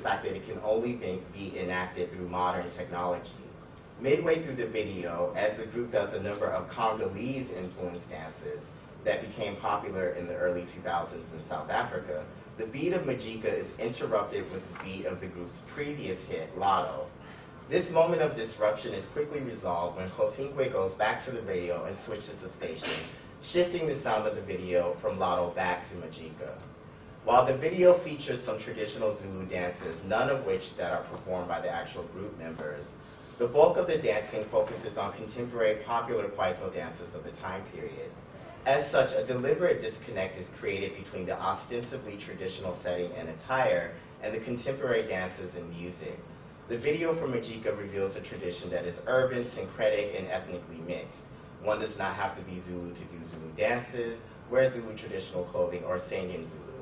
fact that it can only be enacted through modern technology. Midway through the video, as the group does a number of Congolese-influenced dances that became popular in the early 2000s in South Africa, the beat of Majika is interrupted with the beat of the group's previous hit, Lotto. This moment of disruption is quickly resolved when Khotinkwe goes back to the radio and switches the station, shifting the sound of the video from Lotto back to Majika. While the video features some traditional Zulu dances, none of which that are performed by the actual group members, the bulk of the dancing focuses on contemporary popular Kwaito dances of the time period. As such, a deliberate disconnect is created between the ostensibly traditional setting and attire and the contemporary dances and music. The video for Majika reveals a tradition that is urban, syncretic, and ethnically mixed. One does not have to be Zulu to do Zulu dances, wear Zulu traditional clothing, or sing in Zulu.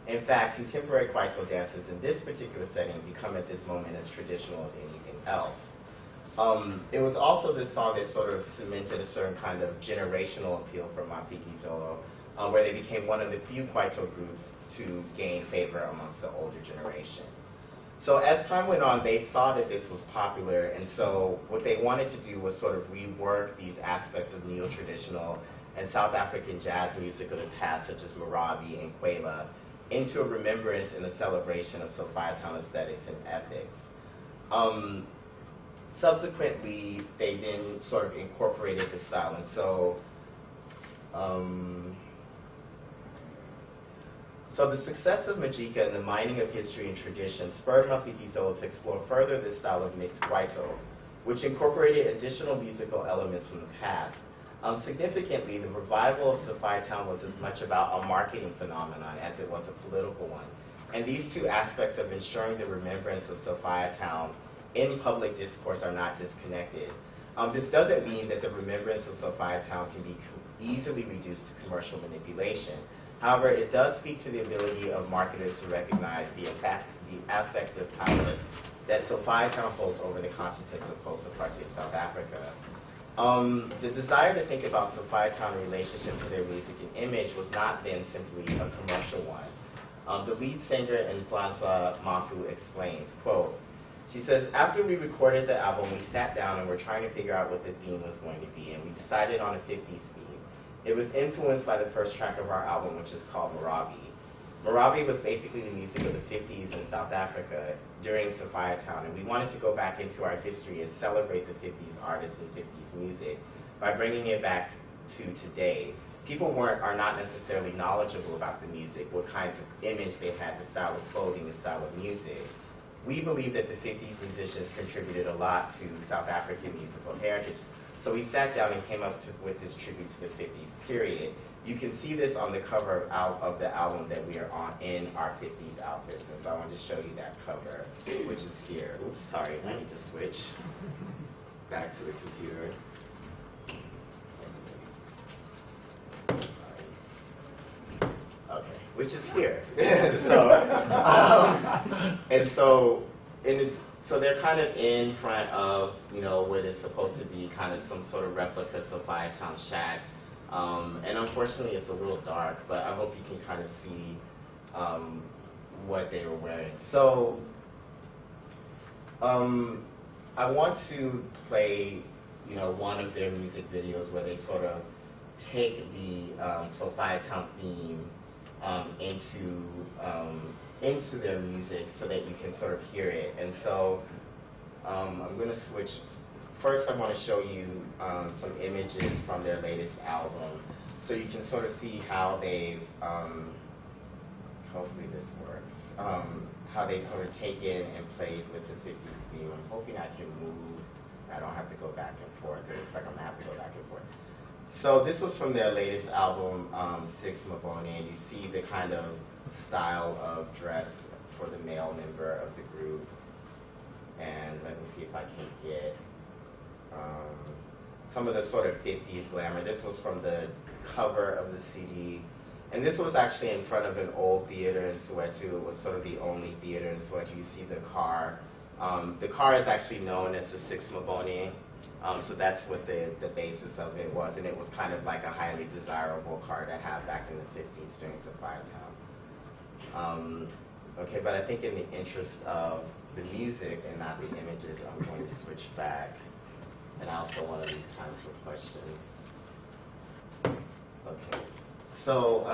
In fact, contemporary Kwaito dances in this particular setting become at this moment as traditional as anything else. It was also this song that sort of cemented a certain kind of generational appeal for Mafiki Zolo, where they became one of the few Kwaito groups to gain favor amongst the older generation. So as time went on, they saw that this was popular, and so what they wanted to do was sort of rework these aspects of neo-traditional and South African jazz music of the past, such as Marabi and Kwela, into a remembrance and a celebration of Sophia Town aesthetics and ethics. Subsequently, they then sort of incorporated the style, and so the success of Majika and the mining of history and tradition spurred Mafiki Zolo to explore further this style of mixed Kwaito, which incorporated additional musical elements from the past. Significantly, the revival of Sophia Town was as much about a marketing phenomenon as it was a political one, and these two aspects of ensuring the remembrance of Sophia Town in public discourse are not disconnected. This doesn't mean that the remembrance of Sophia Town can be easily reduced to commercial manipulation. However, it does speak to the ability of marketers to recognize the affective power that Sophia Town holds over the consciousness of post-apartheid South Africa. The desire to think about Sophia Town in relationship to their music and image was not then simply a commercial one. The lead singer in Mflanzwa Mafu explains, quote, she says, after we recorded the album, we sat down and were trying to figure out what the theme was going to be, and we decided on a 50s theme. It was influenced by the first track of our album, which is called Marabi. Marabi was basically the music of the 50s in South Africa during Sophia Town, and we wanted to go back into our history and celebrate the 50s artists and 50s music by bringing it back to today. People are not necessarily knowledgeable about the music, what kinds of image they had, the style of clothing, the style of music. We believe that the 50s musicians contributed a lot to South African musical heritage. So we sat down and came up with this tribute to the 50s period. You can see this on the cover of the album that we are on in our 50s outfits. And so I want to show you that cover, which is here. Oops, sorry, I need to switch back to the computer. Okay, which is here. So they're kind of in front of, you know, what is supposed to be kind of some sort of replica Sophia Town shack. And unfortunately, it's a little dark, but I hope you can kind of see what they were wearing. So I want to play, you know, one of their music videos where they sort of take the Sophia Town theme into their music so that you can sort of hear it. And so I'm going to switch. First, I want to show you some images from their latest album so you can sort of see how they've, hopefully this works, how they sort of taken and played with the 50s theme. I'm hoping I can move. I don't have to go back and forth. It looks like I'm going to have to go back and forth. So this was from their latest album, Six Maboni, and you see the kind of style of dress for the male member of the group. And let me see if I can get some of the sort of 50s glamour. This was from the cover of the CD. And this was actually in front of an old theater in Soweto. It was sort of the only theater in Soweto. You see the car. The car is actually known as the Six Maboni. So that's what the basis of it was, and it was kind of like a highly desirable car to have back in the 50s during Sophia Town. Okay, but I think in the interest of the music and not the images, I'm going to switch back. And I also want to leave time for questions. Okay. So,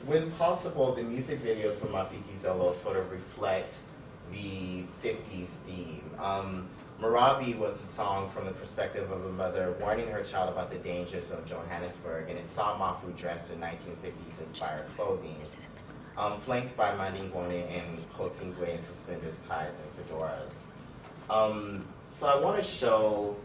when possible, the music videos for Mafiki Zolo sort of reflect the 50s theme. Marabi was a song from the perspective of a mother warning her child about the dangers of Johannesburg, and it saw Mafu dressed in 1950s inspired clothing, flanked by Mandingone and Kotingwe in suspenders, ties, and fedoras. So I want to show,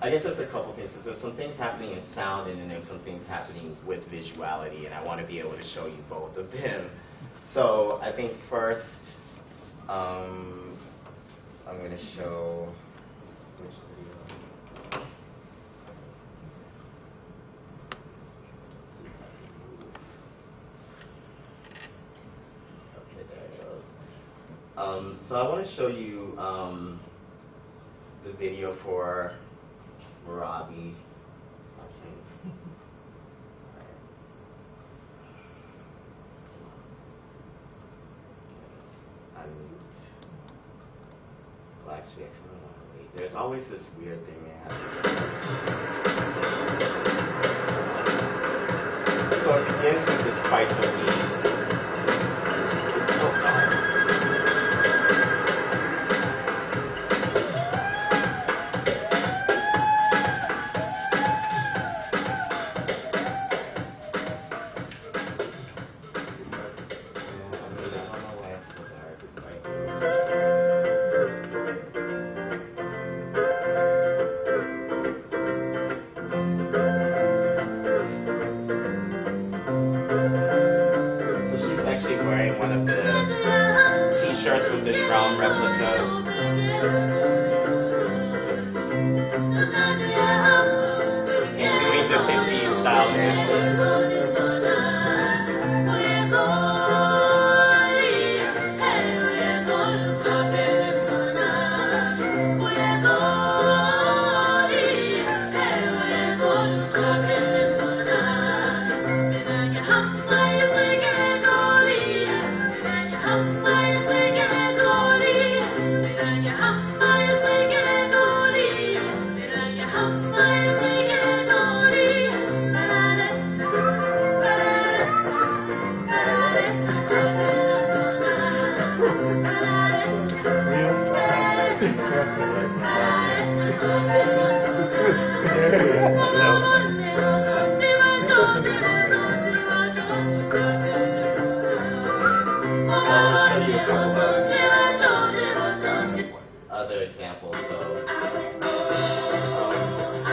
I guess there's a couple things. There's some things happening in sound, and then there's some things happening with visuality, and I want to be able to show you both of them. So I think first, I'm going to show which video. Okay, there it goes. So I want to show you the video for Marabi. Okay. Unmute. Well, actually, I kind of want to wait. There's always this weird thing that happens. So it begins with this Kwaito beat. It's so dark. Wearing one of the t-shirts with the drum replica. And doing the 50s style dances. Other examples.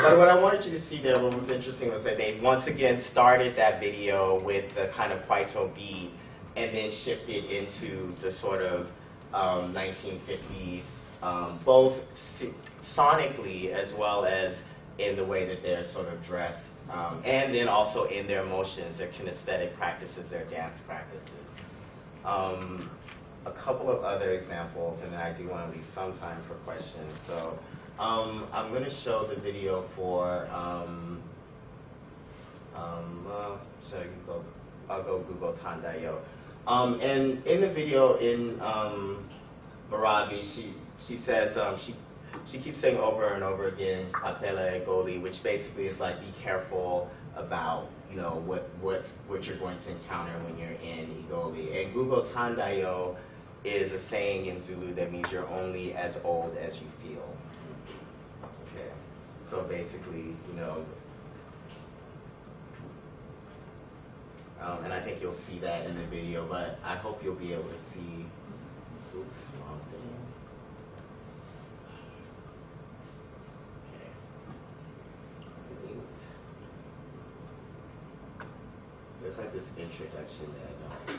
But what I wanted you to see there, what was interesting was that they once again started that video with the kind of Kwaito beat and then shifted into the sort of 1950s, both sonically as well as in the way that they're sort of dressed, and then also in their motions, their kinesthetic practices, their dance practices. A couple of other examples, and then I do want to leave some time for questions. So I'm going to show the video for, I'll go Google Tandayo. And in the video, in Marabi, she says, she keeps saying over and over again, Kapele Goli, which basically is like, be careful about, you know, what you're going to encounter when you're in Igoli. And Google Tandayo is a saying in Zulu that means you're only as old as you feel. Okay. So basically, you know, and I think you'll see that in the video, but I hope you'll be able to see, oops, wrong thing. There's like this introduction that I don't.